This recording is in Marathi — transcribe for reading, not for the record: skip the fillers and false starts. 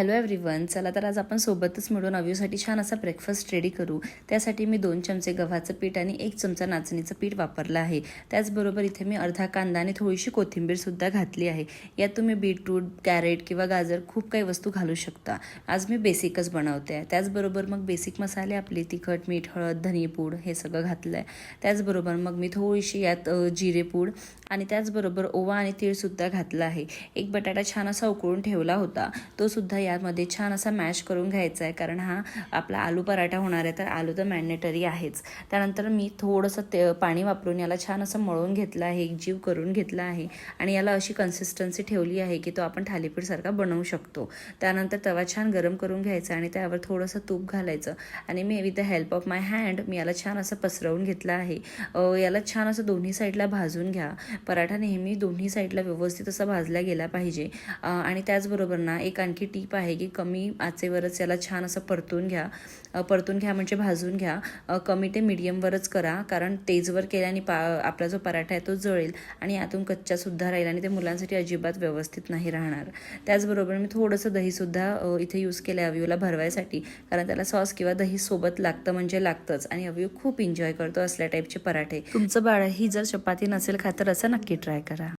हॅलो एव्हरीवन, चला तर आज आपण सोबतच मिळून अव्यूसाठी छान असा ब्रेकफास्ट रेडी करू। त्यासाठी मी 2 चमचे गव्हाचं पीठ आणि 1 चमचा नाचणीचं पीठ वापरलं आहे। त्याचबरोबर इथे मी अर्धा कांदा आणि थोडीशी कोथिंबीरसुद्धा घातली आहे। यात तुम्ही बीटरूट, कॅरेट किंवा गाजर खूप काही वस्तू घालू शकता। आज मी बेसिकच बनवते आहे। त्याचबरोबर मग बेसिक मसाले आपले तिखट, मीठ, हळद, धनेपूड हे सगळं घातलं आहे। त्याचबरोबर मग मी थोडीशी यात जिरेपूड आणि त्याचबरोबर ओवा आणि तीळसुद्धा घातला आहे। एक बटाटा छान असा उकळून ठेवला होता, तो सुद्धा यामध्ये छान असा मॅश करून घ्यायचा आहे, कारण हा आपला आलू पराठा होणार आहे, तर आलू तर मॅन्डेटरी आहेच। त्यानंतर मी थोडंसं पाणी वापरून याला छान असं मळून घेतलं आहे, एकजीव करून घेतला आहे आणि याला अशी कन्सिस्टन्सी ठेवली आहे की तो आपण थालीपीठसारखा बनवू शकतो। त्यानंतर तवा छान गरम करून घ्यायचा आणि त्यावर थोडंसं तूप घालायचं आणि मी with the help of my hand मी याला छान असं पसरवून घेतलं आहे। याला छान असं दोन्ही साईडला भाजून घ्या। पराठा नेहमी दोन्ही साईडला व्यवस्थित असा भाजला गेला पाहिजे। आणि त्याचबरोबर ना एक आणखी टीप आहे की कमी आचेवरच याला छान असं परतून घ्या म्हणजे भाजून घ्या। कमी ते मीडियमवरच करा, कारण तेजवर केल्याने आपला जो पराठा आहे तो जळेल आणि आतून कच्चासुद्धा राहील आणि ते मुलांसाठी अजिबात व्यवस्थित नाही राहणार। त्याचबरोबर मी थोडंसं दहीसुद्धा इथे यूज केलं आहे अव्यूला भरवायसाठी, कारण त्याला सॉस किंवा दही सोबत लागतं म्हणजे लागतंच आणि अव्यू खूप एन्जॉय करतो असल्या टाईपचे पराठे। तुमचं बाळही जर चपाती नसेल खात तर असं नक्की ट्राय करा।